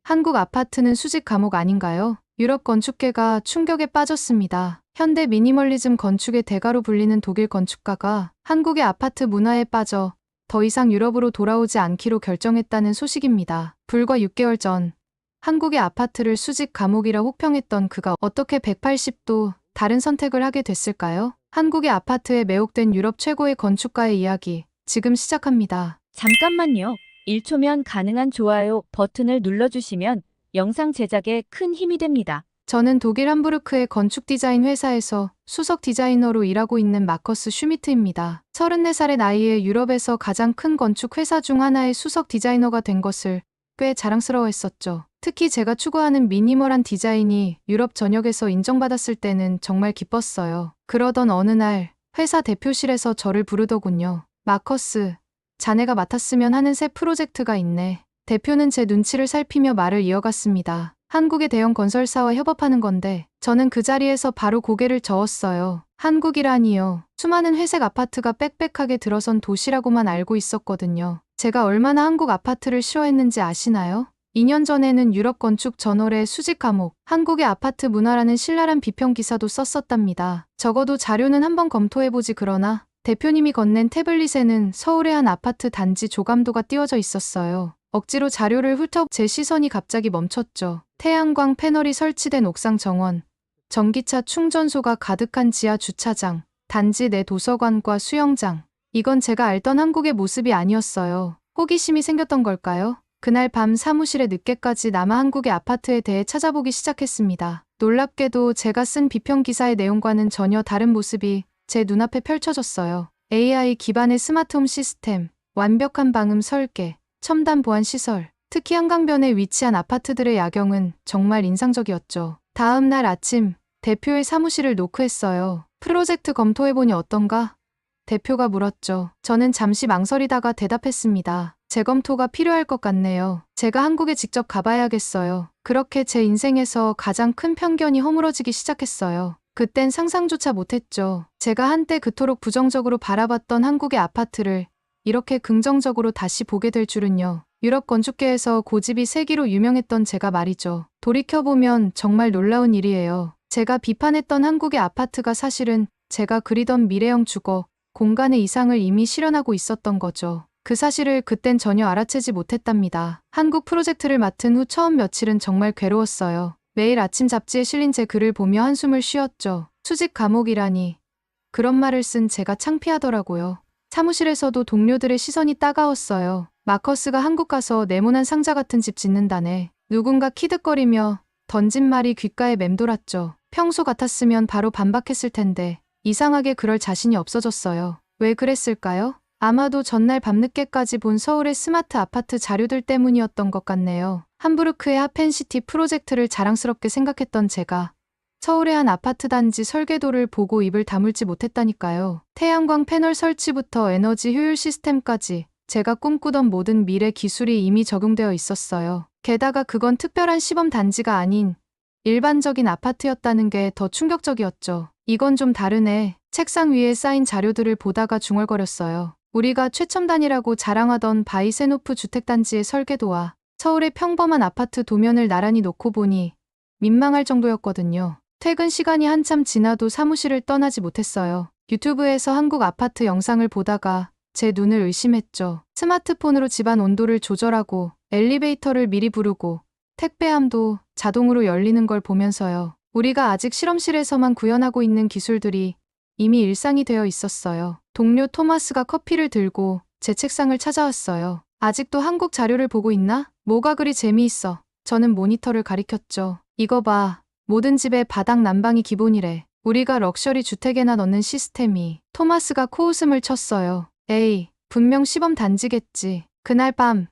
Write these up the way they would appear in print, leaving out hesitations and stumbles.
한국 아파트는 수직 감옥 아닌가요? 유럽 건축계가 충격에 빠졌습니다. 현대 미니멀리즘 건축의 대가로 불리는 독일 건축가가 한국의 아파트 문화에 빠져 더 이상 유럽으로 돌아오지 않기로 결정했다는 소식입니다. 불과 6개월 전 한국의 아파트를 수직 감옥이라 혹평했던 그가 어떻게 180도 다른 선택을 하게 됐을까요? 한국의 아파트에 매혹된 유럽 최고의 건축가의 이야기 지금 시작합니다. 잠깐만요. 1초면 가능한 좋아요 버튼을 눌러주시면 영상 제작에 큰 힘이 됩니다. 저는 독일 함부르크의 건축 디자인 회사에서 수석 디자이너로 일하고 있는 마커스 슈미트입니다. 34살의 나이에 유럽에서 가장 큰 건축 회사 중 하나의 수석 디자이너가 된 것을 꽤 자랑스러워했었죠. 특히 제가 추구하는 미니멀한 디자인이 유럽 전역에서 인정받았을 때는 정말 기뻤어요. 그러던 어느 날 회사 대표실에서 저를 부르더군요. 마커스, 자네가 맡았으면 하는 새 프로젝트가 있네. 대표는 제 눈치를 살피며 말을 이어갔습니다. 한국의 대형 건설사와 협업하는 건데 저는 그 자리에서 바로 고개를 저었어요. 한국이라니요. 수많은 회색 아파트가 빽빽하게 들어선 도시라고만 알고 있었거든요. 제가 얼마나 한국 아파트를 싫어했는지 아시나요? 2년 전에는 유럽 건축 저널에 수직 감옥, 한국의 아파트 문화라는 신랄한 비평 기사도 썼었답니다. 적어도 자료는 한번 검토해보지. 그러나 대표님이 건넨 태블릿에는 서울의 한 아파트 단지 조감도가 띄워져 있었어요. 억지로 자료를 훑어 제 시선이 갑자기 멈췄죠. 태양광 패널이 설치된 옥상 정원, 전기차 충전소가 가득한 지하 주차장, 단지 내 도서관과 수영장. 이건 제가 알던 한국의 모습이 아니었어요. 호기심이 생겼던 걸까요? 그날 밤 사무실에 늦게까지 남아 한국의 아파트에 대해 찾아보기 시작했습니다. 놀랍게도 제가 쓴 비평 기사의 내용과는 전혀 다른 모습이 제 눈앞에 펼쳐졌어요. AI 기반의 스마트홈 시스템, 완벽한 방음 설계, 첨단 보안 시설, 특히 한강변에 위치한 아파트들의 야경은 정말 인상적이었죠. 다음 날 아침, 대표의 사무실을 노크했어요. 프로젝트 검토해보니 어떤가? 대표가 물었죠. 저는 잠시 망설이다가 대답했습니다. 재검토가 필요할 것 같네요. 제가 한국에 직접 가봐야겠어요. 그렇게 제 인생에서 가장 큰 편견이 허물어지기 시작했어요. 그땐 상상조차 못했죠. 제가 한때 그토록 부정적으로 바라봤던 한국의 아파트를 이렇게 긍정적으로 다시 보게 될 줄은요. 유럽 건축계에서 고집이 세기로 유명했던 제가 말이죠. 돌이켜보면 정말 놀라운 일이에요. 제가 비판했던 한국의 아파트가 사실은 제가 그리던 미래형 주거, 공간의 이상을 이미 실현하고 있었던 거죠. 그 사실을 그땐 전혀 알아채지 못했답니다. 한국 프로젝트를 맡은 후 처음 며칠은 정말 괴로웠어요. 매일 아침 잡지에 실린 제 글을 보며 한숨을 쉬었죠. 수직 감옥이라니. 그런 말을 쓴 제가 창피하더라고요. 사무실에서도 동료들의 시선이 따가웠어요. 마커스가 한국 가서 네모난 상자 같은 집 짓는다네. 누군가 키득거리며 던진 말이 귓가에 맴돌았죠. 평소 같았으면 바로 반박했을 텐데 이상하게 그럴 자신이 없어졌어요. 왜 그랬을까요? 아마도 전날 밤늦게까지 본 서울의 스마트 아파트 자료들 때문이었던 것 같네요. 함부르크의 하펜시티 프로젝트를 자랑스럽게 생각했던 제가 서울의 한 아파트 단지 설계도를 보고 입을 다물지 못했다니까요. 태양광 패널 설치부터 에너지 효율 시스템까지 제가 꿈꾸던 모든 미래 기술이 이미 적용되어 있었어요. 게다가 그건 특별한 시범 단지가 아닌 일반적인 아파트였다는 게 더 충격적이었죠. 이건 좀 다르네. 책상 위에 쌓인 자료들을 보다가 중얼거렸어요. 우리가 최첨단이라고 자랑하던 바이세노프 주택단지의 설계도와 서울의 평범한 아파트 도면을 나란히 놓고 보니 민망할 정도였거든요. 퇴근 시간이 한참 지나도 사무실을 떠나지 못했어요. 유튜브에서 한국 아파트 영상을 보다가 제 눈을 의심했죠. 스마트폰으로 집안 온도를 조절하고 엘리베이터를 미리 부르고 택배함도 자동으로 열리는 걸 보면서요. 우리가 아직 실험실에서만 구현하고 있는 기술들이 이미 일상이 되어 있었어요. 동료 토마스가 커피를 들고 제 책상을 찾아왔어요. 아직도 한국 자료를 보고 있나? 뭐가 그리 재미있어? 저는 모니터를 가리켰죠. 이거 봐. 모든 집에 바닥 난방이 기본이래. 우리가 럭셔리 주택에나 넣는 시스템이. 토마스가 코웃음을 쳤어요. 에이, 분명 시범 단지겠지. 그날 밤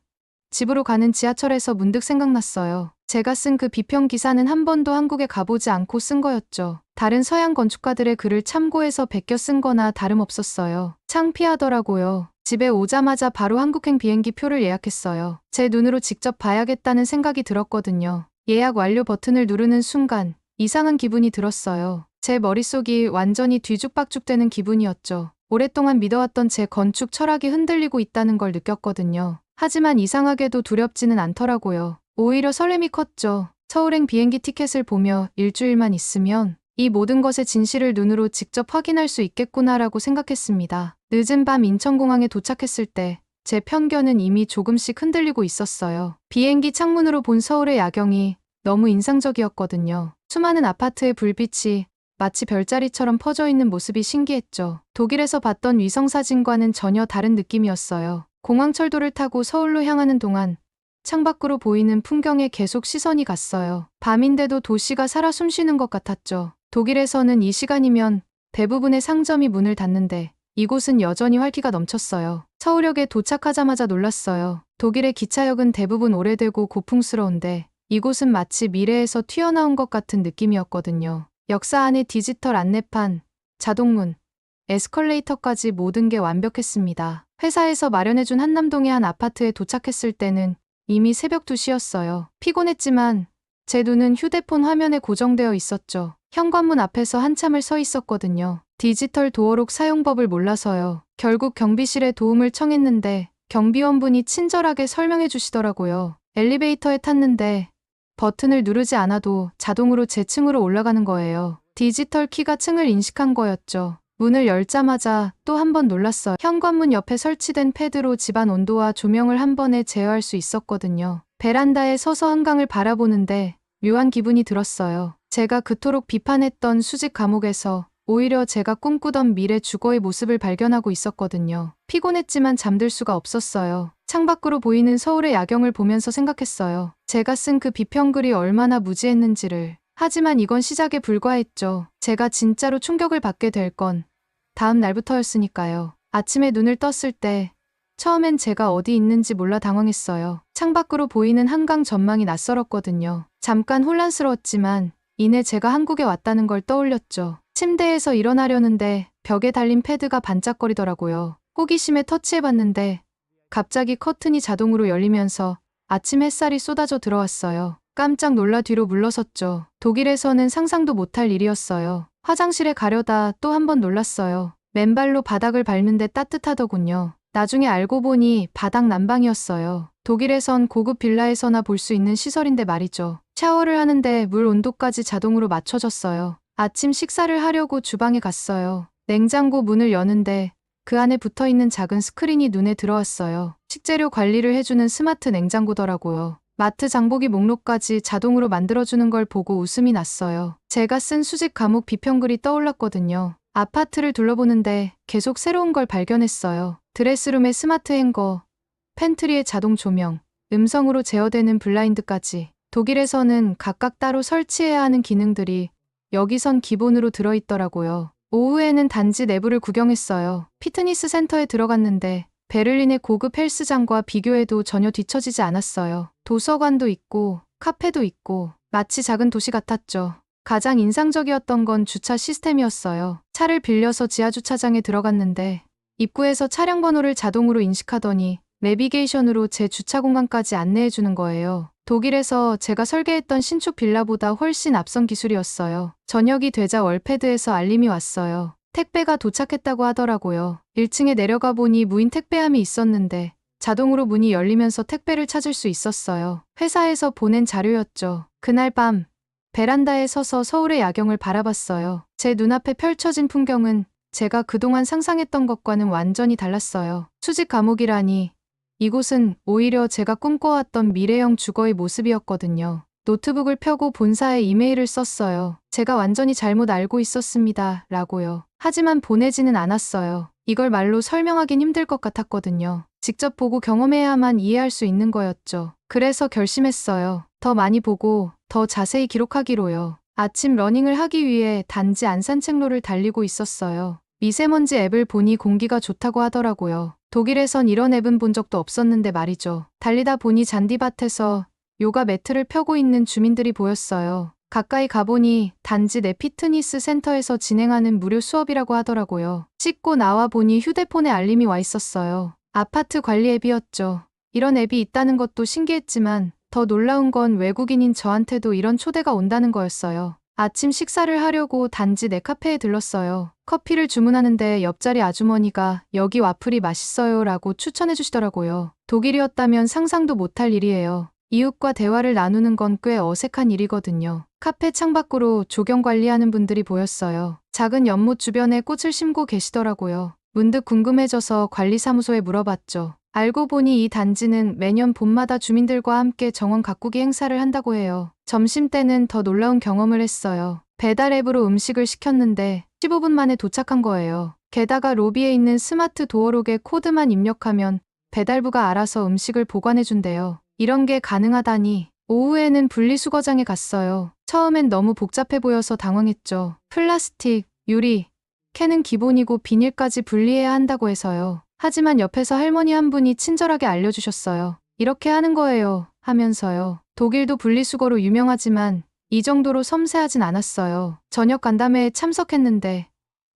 집으로 가는 지하철에서 문득 생각났어요. 제가 쓴 그 비평 기사는 한 번도 한국에 가보지 않고 쓴 거였죠. 다른 서양 건축가들의 글을 참고해서 베껴 쓴 거나 다름없었어요. 창피하더라고요. 집에 오자마자 바로 한국행 비행기 표를 예약했어요. 제 눈으로 직접 봐야겠다는 생각이 들었거든요. 예약 완료 버튼을 누르는 순간 이상한 기분이 들었어요. 제 머릿속이 완전히 뒤죽박죽되는 기분이었죠. 오랫동안 믿어왔던 제 건축 철학이 흔들리고 있다는 걸 느꼈거든요. 하지만 이상하게도 두렵지는 않더라고요. 오히려 설렘이 컸죠. 서울행 비행기 티켓을 보며 일주일만 있으면 이 모든 것의 진실을 눈으로 직접 확인할 수 있겠구나라고 생각했습니다. 늦은 밤 인천공항에 도착했을 때 제 편견은 이미 조금씩 흔들리고 있었어요. 비행기 창문으로 본 서울의 야경이 너무 인상적이었거든요. 수많은 아파트의 불빛이 마치 별자리처럼 퍼져 있는 모습이 신기했죠. 독일에서 봤던 위성사진과는 전혀 다른 느낌이었어요. 공항철도를 타고 서울로 향하는 동안 창밖으로 보이는 풍경에 계속 시선이 갔어요. 밤인데도 도시가 살아 숨쉬는 것 같았죠. 독일에서는 이 시간이면 대부분의 상점이 문을 닫는데 이곳은 여전히 활기가 넘쳤어요. 서울역에 도착하자마자 놀랐어요. 독일의 기차역은 대부분 오래되고 고풍스러운데 이곳은 마치 미래에서 튀어나온 것 같은 느낌이었거든요. 역사 안에 디지털 안내판, 자동문, 에스컬레이터까지 모든 게 완벽했습니다. 회사에서 마련해준 한남동의 한 아파트에 도착했을 때는 이미 새벽 2시였어요. 피곤했지만 제 눈은 휴대폰 화면에 고정되어 있었죠. 현관문 앞에서 한참을 서 있었거든요. 디지털 도어록 사용법을 몰라서요. 결국 경비실에 도움을 청했는데 경비원분이 친절하게 설명해 주시더라고요. 엘리베이터에 탔는데 버튼을 누르지 않아도 자동으로 제 층으로 올라가는 거예요. 디지털 키가 층을 인식한 거였죠. 문을 열자마자 또 한 번 놀랐어요. 현관문 옆에 설치된 패드로 집안 온도와 조명을 한 번에 제어할 수 있었거든요. 베란다에 서서 한강을 바라보는데 묘한 기분이 들었어요. 제가 그토록 비판했던 수직 감옥에서 오히려 제가 꿈꾸던 미래 주거의 모습을 발견하고 있었거든요. 피곤했지만 잠들 수가 없었어요. 창밖으로 보이는 서울의 야경을 보면서 생각했어요. 제가 쓴 그 비평글이 얼마나 무지했는지를. 하지만 이건 시작에 불과했죠. 제가 진짜로 충격을 받게 될 건 다음 날부터였으니까요. 아침에 눈을 떴을 때 처음엔 제가 어디 있는지 몰라 당황했어요. 창밖으로 보이는 한강 전망이 낯설었거든요. 잠깐 혼란스러웠지만 이내 제가 한국에 왔다는 걸 떠올렸죠. 침대에서 일어나려는데 벽에 달린 패드가 반짝거리더라고요. 호기심에 터치해봤는데 갑자기 커튼이 자동으로 열리면서 아침 햇살이 쏟아져 들어왔어요. 깜짝 놀라 뒤로 물러섰죠. 독일에서는 상상도 못할 일이었어요. 화장실에 가려다 또 한 번 놀랐어요. 맨발로 바닥을 밟는데 따뜻하더군요. 나중에 알고 보니 바닥 난방이었어요. 독일에선 고급 빌라에서나 볼 수 있는 시설인데 말이죠. 샤워를 하는데 물 온도까지 자동으로 맞춰졌어요. 아침 식사를 하려고 주방에 갔어요. 냉장고 문을 여는데 그 안에 붙어있는 작은 스크린이 눈에 들어왔어요. 식재료 관리를 해주는 스마트 냉장고더라고요. 마트 장보기 목록까지 자동으로 만들어주는 걸 보고 웃음이 났어요. 제가 쓴 수직 감옥 비평글이 떠올랐거든요. 아파트를 둘러보는데 계속 새로운 걸 발견했어요. 드레스룸의 스마트 행거, 팬트리의 자동 조명, 음성으로 제어되는 블라인드까지. 독일에서는 각각 따로 설치해야 하는 기능들이 여기선 기본으로 들어있더라고요. 오후에는 단지 내부를 구경했어요. 피트니스 센터에 들어갔는데 베를린의 고급 헬스장과 비교해도 전혀 뒤처지지 않았어요. 도서관도 있고 카페도 있고 마치 작은 도시 같았죠. 가장 인상적이었던 건 주차 시스템이었어요. 차를 빌려서 지하주차장에 들어갔는데 입구에서 차량 번호를 자동으로 인식하더니 내비게이션으로 제 주차 공간까지 안내해주는 거예요. 독일에서 제가 설계했던 신축 빌라보다 훨씬 앞선 기술이었어요. 저녁이 되자 월패드에서 알림이 왔어요. 택배가 도착했다고 하더라고요. 1층에 내려가 보니 무인 택배함이 있었는데 자동으로 문이 열리면서 택배를 찾을 수 있었어요. 회사에서 보낸 자료였죠. 그날 밤 베란다에 서서 서울의 야경을 바라봤어요. 제 눈앞에 펼쳐진 풍경은 제가 그동안 상상했던 것과는 완전히 달랐어요. 수직 감옥이라니 이곳은 오히려 제가 꿈꿔왔던 미래형 주거의 모습이었거든요. 노트북을 펴고 본사에 이메일을 썼어요. 제가 완전히 잘못 알고 있었습니다. 라고요. 하지만 보내지는 않았어요. 이걸 말로 설명하긴 힘들 것 같았거든요. 직접 보고 경험해야만 이해할 수 있는 거였죠. 그래서 결심했어요. 더 많이 보고 더 자세히 기록하기로요. 아침 러닝을 하기 위해 단지 안산책로를 달리고 있었어요. 미세먼지 앱을 보니 공기가 좋다고 하더라고요. 독일에선 이런 앱은 본 적도 없었는데 말이죠. 달리다 보니 잔디밭에서 요가 매트를 펴고 있는 주민들이 보였어요. 가까이 가보니 단지 내 피트니스 센터에서 진행하는 무료 수업이라고 하더라고요. 씻고 나와 보니 휴대폰에 알림이 와 있었어요. 아파트 관리 앱이었죠. 이런 앱이 있다는 것도 신기했지만 더 놀라운 건 외국인인 저한테도 이런 초대가 온다는 거였어요. 아침 식사를 하려고 단지 내 카페에 들렀어요. 커피를 주문하는데 옆자리 아주머니가 여기 와플이 맛있어요 라고 추천해 주시더라고요. 독일이었다면 상상도 못할 일이에요. 이웃과 대화를 나누는 건 꽤 어색한 일이거든요. 카페 창밖으로 조경 관리하는 분들이 보였어요. 작은 연못 주변에 꽃을 심고 계시더라고요. 문득 궁금해져서 관리사무소에 물어봤죠. 알고 보니 이 단지는 매년 봄마다 주민들과 함께 정원 가꾸기 행사를 한다고 해요. 점심때는 더 놀라운 경험을 했어요. 배달 앱으로 음식을 시켰는데 15분 만에 도착한 거예요. 게다가 로비에 있는 스마트 도어록에 코드만 입력하면 배달부가 알아서 음식을 보관해준대요. 이런 게 가능하다니. 오후에는 분리수거장에 갔어요. 처음엔 너무 복잡해 보여서 당황했죠. 플라스틱, 유리, 캔은 기본이고 비닐까지 분리해야 한다고 해서요. 하지만 옆에서 할머니 한 분이 친절하게 알려주셨어요. 이렇게 하는 거예요. 하면서요. 독일도 분리수거로 유명하지만 이 정도로 섬세하진 않았어요. 저녁 간담회에 참석했는데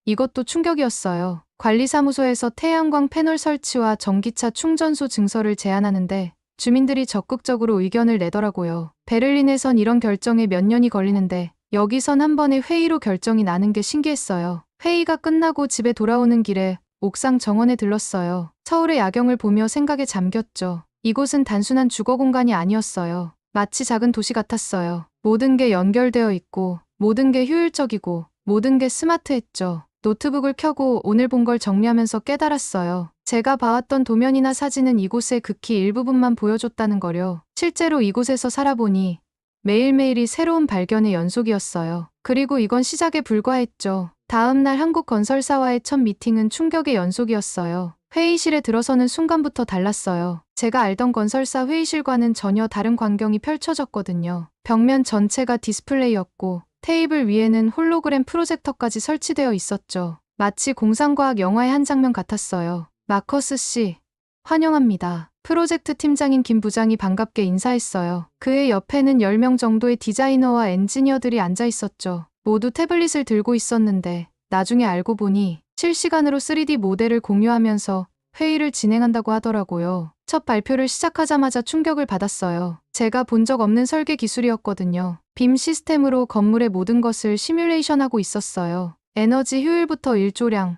이것도 충격이었어요. 관리사무소에서 태양광 패널 설치와 전기차 충전소 증설을 제안하는데 주민들이 적극적으로 의견을 내더라고요. 베를린에선 이런 결정에 몇 년이 걸리는데 여기선 한 번에 회의로 결정이 나는 게 신기했어요. 회의가 끝나고 집에 돌아오는 길에 옥상 정원에 들렀어요. 서울의 야경을 보며 생각에 잠겼죠. 이곳은 단순한 주거 공간이 아니었어요. 마치 작은 도시 같았어요. 모든 게 연결되어 있고 모든 게 효율적이고 모든 게 스마트했죠. 노트북을 켜고 오늘 본 걸 정리하면서 깨달았어요. 제가 봐왔던 도면이나 사진은 이곳의 극히 일부분만 보여줬다는 거요. 실제로 이곳에서 살아보니 매일매일이 새로운 발견의 연속이었어요. 그리고 이건 시작에 불과했죠. 다음 날 한국 건설사와의 첫 미팅은 충격의 연속이었어요. 회의실에 들어서는 순간부터 달랐어요. 제가 알던 건설사 회의실과는 전혀 다른 광경이 펼쳐졌거든요. 벽면 전체가 디스플레이였고 테이블 위에는 홀로그램 프로젝터까지 설치되어 있었죠. 마치 공상과학 영화의 한 장면 같았어요. 마커스 씨, 환영합니다. 프로젝트 팀장인 김 부장이 반갑게 인사했어요. 그의 옆에는 10명 정도의 디자이너와 엔지니어들이 앉아 있었죠. 모두 태블릿을 들고 있었는데 나중에 알고 보니 실시간으로 3D 모델을 공유하면서 회의를 진행한다고 하더라고요. 첫 발표를 시작하자마자 충격을 받았어요. 제가 본 적 없는 설계 기술이었거든요. 빔 시스템으로 건물의 모든 것을 시뮬레이션하고 있었어요. 에너지 효율부터 일조량,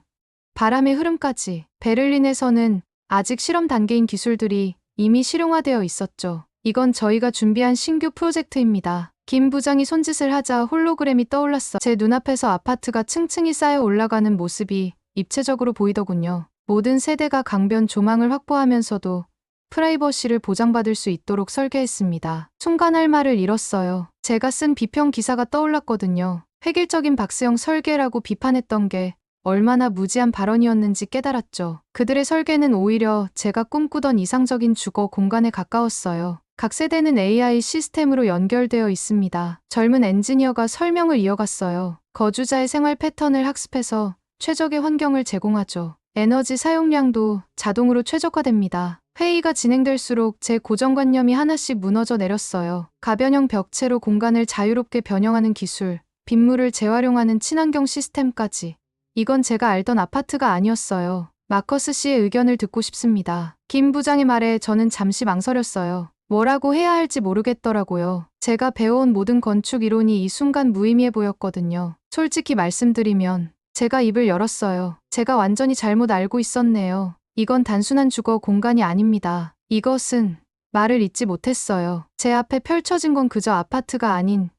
바람의 흐름까지. 베를린에서는 아직 실험 단계인 기술들이 이미 실용화되어 있었죠. 이건 저희가 준비한 신규 프로젝트입니다. 김 부장이 손짓을 하자 홀로그램이 떠올랐어. 제 눈앞에서 아파트가 층층이 쌓여 올라가는 모습이 입체적으로 보이더군요. 모든 세대가 강변 조망을 확보하면서도 프라이버시를 보장받을 수 있도록 설계했습니다. 순간 할 말을 잃었어요. 제가 쓴 비평 기사가 떠올랐거든요. 획일적인 박스형 설계라고 비판했던 게 얼마나 무지한 발언이었는지 깨달았죠. 그들의 설계는 오히려 제가 꿈꾸던 이상적인 주거 공간에 가까웠어요. 각 세대는 AI 시스템으로 연결되어 있습니다. 젊은 엔지니어가 설명을 이어갔어요. 거주자의 생활 패턴을 학습해서 최적의 환경을 제공하죠. 에너지 사용량도 자동으로 최적화됩니다. 회의가 진행될수록 제 고정관념이 하나씩 무너져 내렸어요. 가변형 벽체로 공간을 자유롭게 변형하는 기술, 빗물을 재활용하는 친환경 시스템까지. 이건 제가 알던 아파트가 아니었어요. 마커스 씨의 의견을 듣고 싶습니다. 김 부장의 말에 저는 잠시 망설였어요. 뭐라고 해야 할지 모르겠더라고요. 제가 배워온 모든 건축 이론이 이 순간 무의미해 보였거든요. 솔직히 말씀드리면 제가 입을 열었어요. 제가 완전히 잘못 알고 있었네요. 이건 단순한 주거 공간이 아닙니다. 이것은 말을 잇지 못했어요. 제 앞에 펼쳐진 건 그저 아파트가 아닌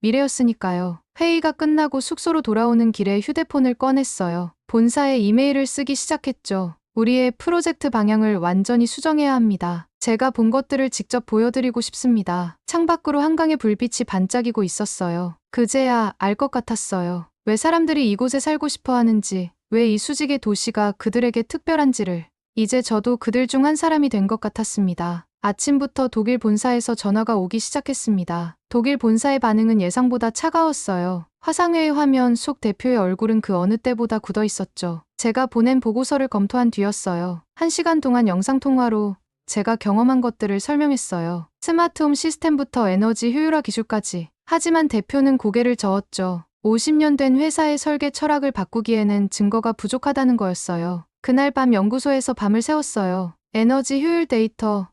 미래였으니까요. 회의가 끝나고 숙소로 돌아오는 길에 휴대폰을 꺼냈어요. 본사에 이메일을 쓰기 시작했죠. 우리의 프로젝트 방향을 완전히 수정해야 합니다. 제가 본 것들을 직접 보여드리고 싶습니다. 창밖으로 한강의 불빛이 반짝이고 있었어요. 그제야 알 것 같았어요. 왜 사람들이 이곳에 살고 싶어 하는지, 왜 이 수직의 도시가 그들에게 특별한지를. 이제 저도 그들 중 한 사람이 된 것 같았습니다. 아침부터 독일 본사에서 전화가 오기 시작했습니다. 독일 본사의 반응은 예상보다 차가웠어요. 화상회의 화면 속 대표의 얼굴은 그 어느 때보다 굳어 있었죠. 제가 보낸 보고서를 검토한 뒤였어요. 1시간 동안 영상통화로 제가 경험한 것들을 설명했어요. 스마트홈 시스템부터 에너지 효율화 기술까지. 하지만 대표는 고개를 저었죠. 50년 된 회사의 설계 철학을 바꾸기에는 증거가 부족하다는 거였어요. 그날 밤 연구소에서 밤을 새웠어요. 에너지 효율 데이터,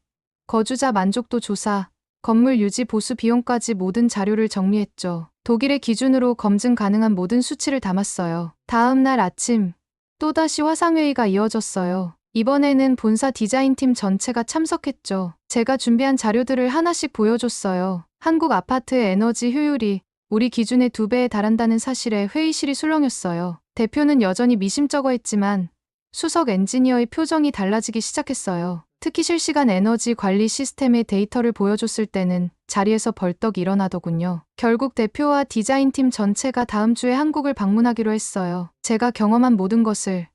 거주자 만족도 조사, 건물 유지 보수 비용까지 모든 자료를 정리했죠. 독일의 기준으로 검증 가능한 모든 수치를 담았어요. 다음 날 아침, 또다시 화상회의가 이어졌어요. 이번에는 본사 디자인팀 전체가 참석했죠. 제가 준비한 자료들을 하나씩 보여줬어요. 한국 아파트의 에너지 효율이 우리 기준의 2배에 달한다는 사실에 회의실이 술렁였어요. 대표는 여전히 미심쩍어 했지만 수석 엔지니어의 표정이 달라지기 시작했어요. 특히 실시간 에너지 관리 시스템의 데이터를 보여줬을 때는 자리에서 벌떡 일어나더군요. 결국 대표와 디자인팀 전체가 다음 주에 한국을 방문하기로 했어요. 제가 경험한 모든 것을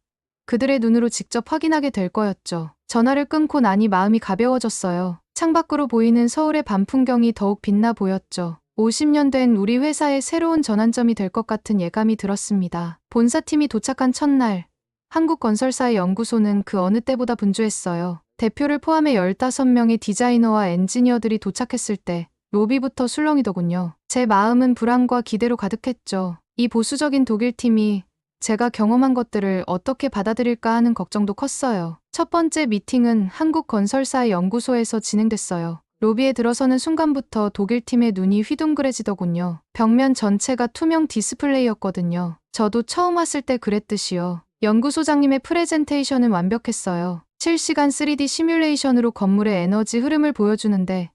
그들의 눈으로 직접 확인하게 될 거였죠. 전화를 끊고 나니 마음이 가벼워졌어요. 창밖으로 보이는 서울의 밤 풍경이 더욱 빛나 보였죠. 50년 된 우리 회사의 새로운 전환점이 될 것 같은 예감이 들었습니다. 본사팀이 도착한 첫날, 한국건설사의 연구소는 그 어느 때보다 분주했어요. 대표를 포함해 15명의 디자이너와 엔지니어들이 도착했을 때 로비부터 술렁이더군요. 제 마음은 불안과 기대로 가득했죠. 이 보수적인 독일팀이 제가 경험한 것들을 어떻게 받아들일까 하는 걱정도 컸어요. 첫 번째 미팅은 한국건설사의 연구소에서 진행됐어요. 로비에 들어서는 순간부터 독일팀의 눈이 휘둥그레지더군요. 벽면 전체가 투명 디스플레이였거든요. 저도 처음 왔을 때 그랬듯이요. 연구소장님의 프레젠테이션은 완벽했어요. 실시간 3D 시뮬레이션으로 건물의 에너지 흐름을 보여주는데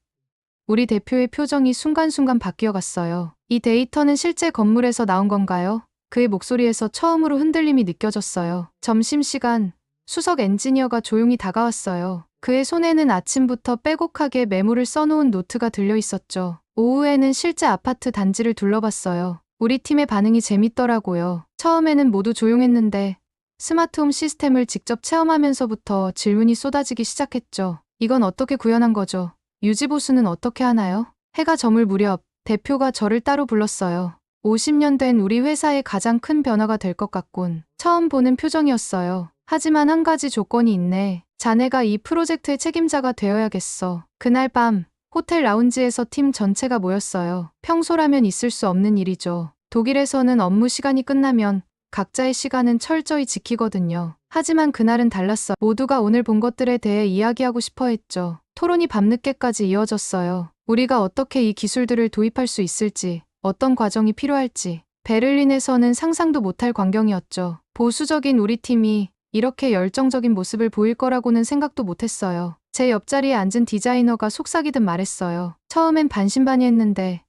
우리 대표의 표정이 순간순간 바뀌어갔어요. 이 데이터는 실제 건물에서 나온 건가요? 그의 목소리에서 처음으로 흔들림이 느껴졌어요. 점심시간, 수석 엔지니어가 조용히 다가왔어요. 그의 손에는 아침부터 빼곡하게 메모를 써놓은 노트가 들려 있었죠. 오후에는 실제 아파트 단지를 둘러봤어요. 우리 팀의 반응이 재밌더라고요. 처음에는 모두 조용했는데 스마트홈 시스템을 직접 체험하면서부터 질문이 쏟아지기 시작했죠. 이건 어떻게 구현한 거죠? 유지보수는 어떻게 하나요? 해가 저물 무렵 대표가 저를 따로 불렀어요. 50년 된 우리 회사의 가장 큰 변화가 될 것 같군. 처음 보는 표정이었어요. 하지만 한 가지 조건이 있네. 자네가 이 프로젝트의 책임자가 되어야겠어. 그날 밤 호텔 라운지에서 팀 전체가 모였어요. 평소라면 있을 수 없는 일이죠. 독일에서는 업무 시간이 끝나면 각자의 시간은 철저히 지키거든요. 하지만 그날은 달랐어. 모두가 오늘 본 것들에 대해 이야기하고 싶어 했죠. 토론이 밤늦게까지 이어졌어요. 우리가 어떻게 이 기술들을 도입할 수 있을지, 어떤 과정이 필요할지. 베를린에서는 상상도 못할 광경이었죠. 보수적인 우리 팀이 이렇게 열정적인 모습을 보일 거라고는 생각도 못했어요. 제 옆자리에 앉은 디자이너가 속삭이듯 말했어요. 처음엔 반신반의했는데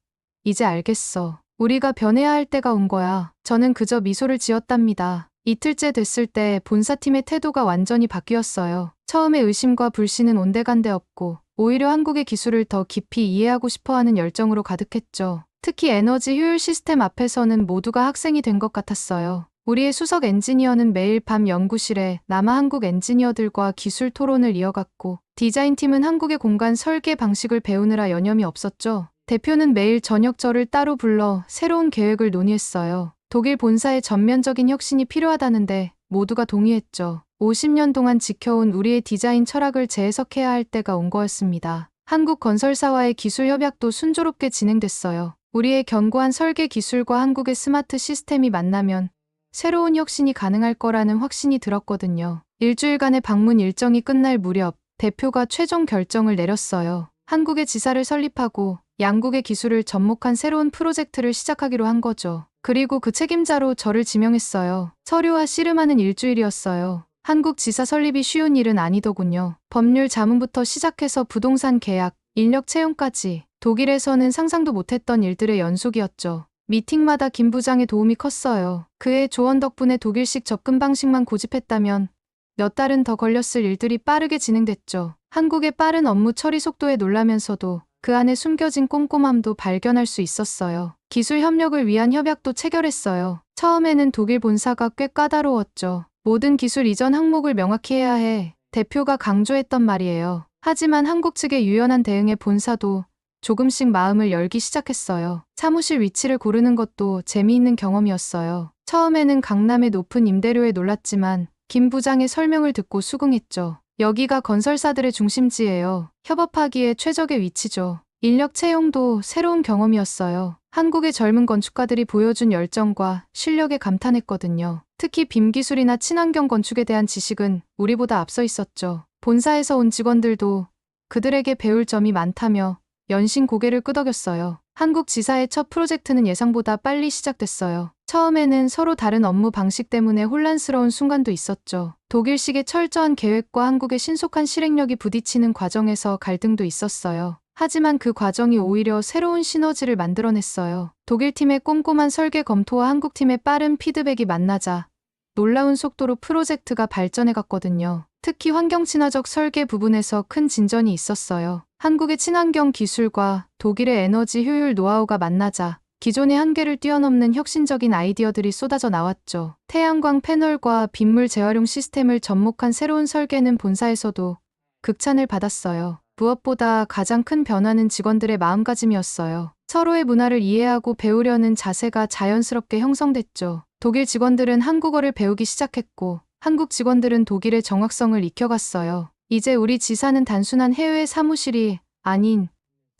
이제 알겠어. 우리가 변해야 할 때가 온 거야. 저는 그저 미소를 지었답니다. 이틀째 됐을 때 본사팀의 태도가 완전히 바뀌었어요. 처음에 의심과 불신은 온데간데 없고 오히려 한국의 기술을 더 깊이 이해하고 싶어하는 열정으로 가득했죠. 특히 에너지 효율 시스템 앞에서는 모두가 학생이 된 것 같았어요. 우리의 수석 엔지니어는 매일 밤 연구실에 남아 한국 엔지니어들과 기술 토론을 이어갔고 디자인팀은 한국의 공간 설계 방식을 배우느라 여념이 없었죠. 대표는 매일 저녁 저를 따로 불러 새로운 계획을 논의했어요. 독일 본사의 전면적인 혁신이 필요하다는데 모두가 동의했죠. 50년 동안 지켜온 우리의 디자인 철학을 재해석해야 할 때가 온 거였습니다. 한국 건설사와의 기술 협약도 순조롭게 진행됐어요. 우리의 견고한 설계 기술과 한국의 스마트 시스템이 만나면 새로운 혁신이 가능할 거라는 확신이 들었거든요. 일주일간의 방문 일정이 끝날 무렵 대표가 최종 결정을 내렸어요. 한국의 지사를 설립하고 양국의 기술을 접목한 새로운 프로젝트를 시작하기로 한 거죠. 그리고 그 책임자로 저를 지명했어요. 서류와 씨름하는 일주일이었어요. 한국 지사 설립이 쉬운 일은 아니더군요. 법률 자문부터 시작해서 부동산 계약, 인력 채용까지 독일에서는 상상도 못했던 일들의 연속이었죠. 미팅마다 김 부장의 도움이 컸어요. 그의 조언 덕분에 독일식 접근 방식만 고집했다면 몇 달은 더 걸렸을 일들이 빠르게 진행됐죠. 한국의 빠른 업무 처리 속도에 놀라면서도 그 안에 숨겨진 꼼꼼함도 발견할 수 있었어요. 기술 협력을 위한 협약도 체결했어요. 처음에는 독일 본사가 꽤 까다로웠죠. 모든 기술 이전 항목을 명확히 해야 해. 대표가 강조했던 말이에요. 하지만 한국 측의 유연한 대응에 본사도 조금씩 마음을 열기 시작했어요. 사무실 위치를 고르는 것도 재미있는 경험이었어요. 처음에는 강남의 높은 임대료에 놀랐지만 김 부장의 설명을 듣고 수긍했죠. 여기가 건설사들의 중심지예요. 협업하기에 최적의 위치죠. 인력 채용도 새로운 경험이었어요. 한국의 젊은 건축가들이 보여준 열정과 실력에 감탄했거든요. 특히 빔 기술이나 친환경 건축에 대한 지식은 우리보다 앞서 있었죠. 본사에서 온 직원들도 그들에게 배울 점이 많다며 연신 고개를 끄덕였어요. 한국 지사의 첫 프로젝트는 예상보다 빨리 시작됐어요. 처음에는 서로 다른 업무 방식 때문에 혼란스러운 순간도 있었죠. 독일식의 철저한 계획과 한국의 신속한 실행력이 부딪히는 과정에서 갈등도 있었어요. 하지만 그 과정이 오히려 새로운 시너지를 만들어냈어요. 독일팀의 꼼꼼한 설계 검토와 한국팀의 빠른 피드백이 만나자 놀라운 속도로 프로젝트가 발전해갔거든요. 특히 환경 친화적 설계 부분에서 큰 진전이 있었어요. 한국의 친환경 기술과 독일의 에너지 효율 노하우가 만나자 기존의 한계를 뛰어넘는 혁신적인 아이디어들이 쏟아져 나왔죠. 태양광 패널과 빗물 재활용 시스템을 접목한 새로운 설계는 본사에서도 극찬을 받았어요. 무엇보다 가장 큰 변화는 직원들의 마음가짐이었어요. 서로의 문화를 이해하고 배우려는 자세가 자연스럽게 형성됐죠. 독일 직원들은 한국어를 배우기 시작했고, 한국 직원들은 독일의 정확성을 익혀갔어요. 이제 우리 지사는 단순한 해외 사무실이 아닌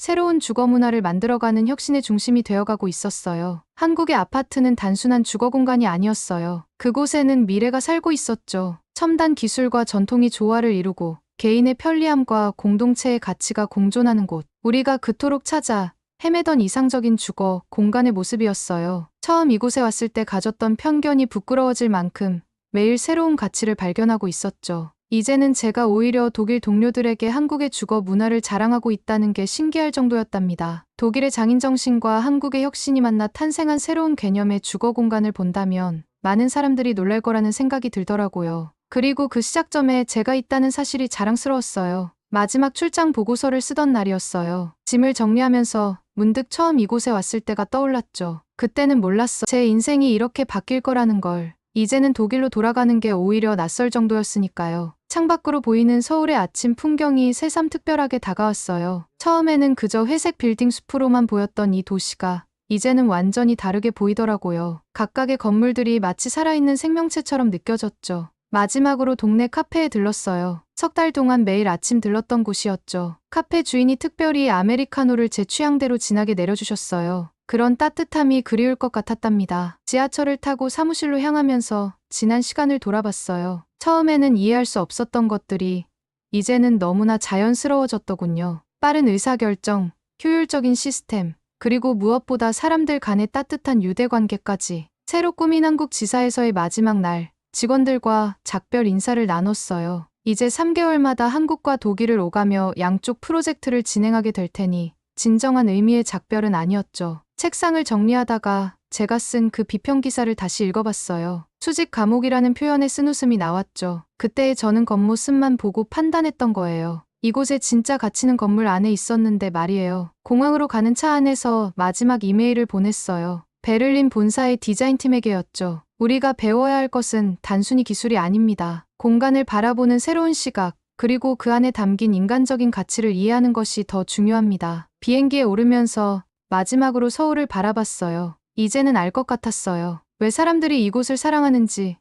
새로운 주거 문화를 만들어가는 혁신의 중심이 되어가고 있었어요. 한국의 아파트는 단순한 주거 공간이 아니었어요. 그곳에는 미래가 살고 있었죠. 첨단 기술과 전통이 조화를 이루고 개인의 편리함과 공동체의 가치가 공존하는 곳. 우리가 그토록 찾아 헤매던 이상적인 주거 공간의 모습이었어요. 처음 이곳에 왔을 때 가졌던 편견이 부끄러워질 만큼 매일 새로운 가치를 발견하고 있었죠. 이제는 제가 오히려 독일 동료들에게 한국의 주거 문화를 자랑하고 있다는 게 신기할 정도였답니다. 독일의 장인정신과 한국의 혁신이 만나 탄생한 새로운 개념의 주거 공간을 본다면 많은 사람들이 놀랄 거라는 생각이 들더라고요. 그리고 그 시작점에 제가 있다는 사실이 자랑스러웠어요. 마지막 출장 보고서를 쓰던 날이었어요. 짐을 정리하면서 문득 처음 이곳에 왔을 때가 떠올랐죠. 그때는 몰랐어. 제 인생이 이렇게 바뀔 거라는 걸. 이제는 독일로 돌아가는 게 오히려 낯설 정도였으니까요. 창밖으로 보이는 서울의 아침 풍경이 새삼 특별하게 다가왔어요. 처음에는 그저 회색 빌딩 숲으로만 보였던 이 도시가 이제는 완전히 다르게 보이더라고요. 각각의 건물들이 마치 살아있는 생명체처럼 느껴졌죠. 마지막으로 동네 카페에 들렀어요. 석 달 동안 매일 아침 들렀던 곳이었죠. 카페 주인이 특별히 아메리카노를 제 취향대로 진하게 내려주셨어요. 그런 따뜻함이 그리울 것 같았답니다. 지하철을 타고 사무실로 향하면서 지난 시간을 돌아봤어요. 처음에는 이해할 수 없었던 것들이 이제는 너무나 자연스러워졌더군요. 빠른 의사결정, 효율적인 시스템, 그리고 무엇보다 사람들 간의 따뜻한 유대관계까지. 새로 꾸민 한국 지사에서의 마지막 날, 직원들과 작별 인사를 나눴어요. 이제 3개월마다 한국과 독일을 오가며 양쪽 프로젝트를 진행하게 될 테니 진정한 의미의 작별은 아니었죠. 책상을 정리하다가 제가 쓴 그 비평 기사를 다시 읽어봤어요. 수직 감옥이라는 표현에 쓴웃음이 나왔죠. 그때의 저는 겉모습만 보고 판단했던 거예요. 이곳에 진짜 가치는 건물 안에 있었는데 말이에요. 공항으로 가는 차 안에서 마지막 이메일을 보냈어요. 베를린 본사의 디자인팀에게였죠. 우리가 배워야 할 것은 단순히 기술이 아닙니다. 공간을 바라보는 새로운 시각, 그리고 그 안에 담긴 인간적인 가치를 이해하는 것이 더 중요합니다. 비행기에 오르면서 마지막으로 서울을 바라봤어요. 이제는 알 것 같았어요. 왜 사람들이 이곳을 사랑하는지,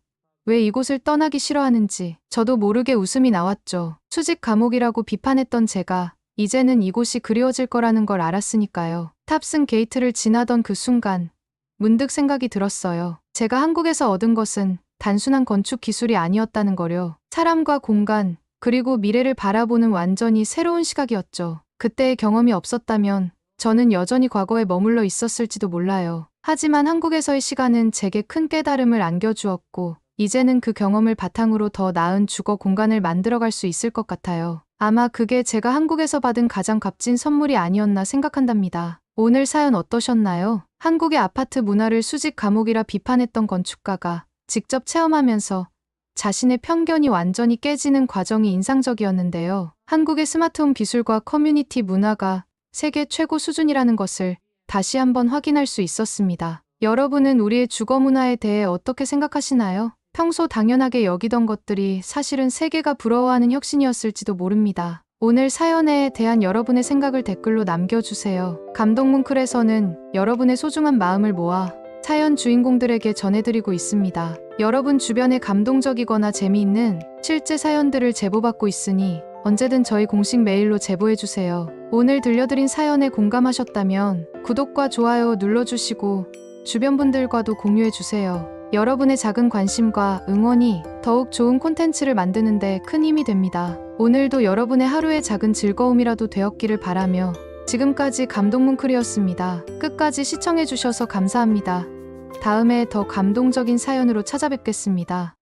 왜 이곳을 떠나기 싫어하는지. 저도 모르게 웃음이 나왔죠. 수직 감옥이라고 비판했던 제가 이제는 이곳이 그리워질 거라는 걸 알았으니까요. 탑승 게이트를 지나던 그 순간 문득 생각이 들었어요. 제가 한국에서 얻은 것은 단순한 건축 기술이 아니었다는 거요. 사람과 공간, 그리고 미래를 바라보는 완전히 새로운 시각이었죠. 그때의 경험이 없었다면 저는 여전히 과거에 머물러 있었을지도 몰라요. 하지만 한국에서의 시간은 제게 큰 깨달음을 안겨주었고, 이제는 그 경험을 바탕으로 더 나은 주거 공간을 만들어갈 수 있을 것 같아요. 아마 그게 제가 한국에서 받은 가장 값진 선물이 아니었나 생각한답니다. 오늘 사연 어떠셨나요? 한국의 아파트 문화를 수직 감옥이라 비판했던 건축가가 직접 체험하면서 자신의 편견이 완전히 깨지는 과정이 인상적이었는데요. 한국의 스마트홈 기술과 커뮤니티 문화가 세계 최고 수준이라는 것을 다시 한번 확인할 수 있었습니다. 여러분은 우리의 주거 문화에 대해 어떻게 생각하시나요? 평소 당연하게 여기던 것들이 사실은 세계가 부러워하는 혁신이었을지도 모릅니다. 오늘 사연에 대한 여러분의 생각을 댓글로 남겨주세요. 감동뭉클에서는 여러분의 소중한 마음을 모아 사연 주인공들에게 전해드리고 있습니다. 여러분 주변에 감동적이거나 재미있는 실제 사연들을 제보받고 있으니 언제든 저희 공식 메일로 제보해주세요. 오늘 들려드린 사연에 공감하셨다면 구독과 좋아요 눌러주시고 주변 분들과도 공유해주세요. 여러분의 작은 관심과 응원이 더욱 좋은 콘텐츠를 만드는 데 큰 힘이 됩니다. 오늘도 여러분의 하루의 작은 즐거움이라도 되었기를 바라며 지금까지 감동뭉클이었습니다. 끝까지 시청해주셔서 감사합니다. 다음에 더 감동적인 사연으로 찾아뵙겠습니다.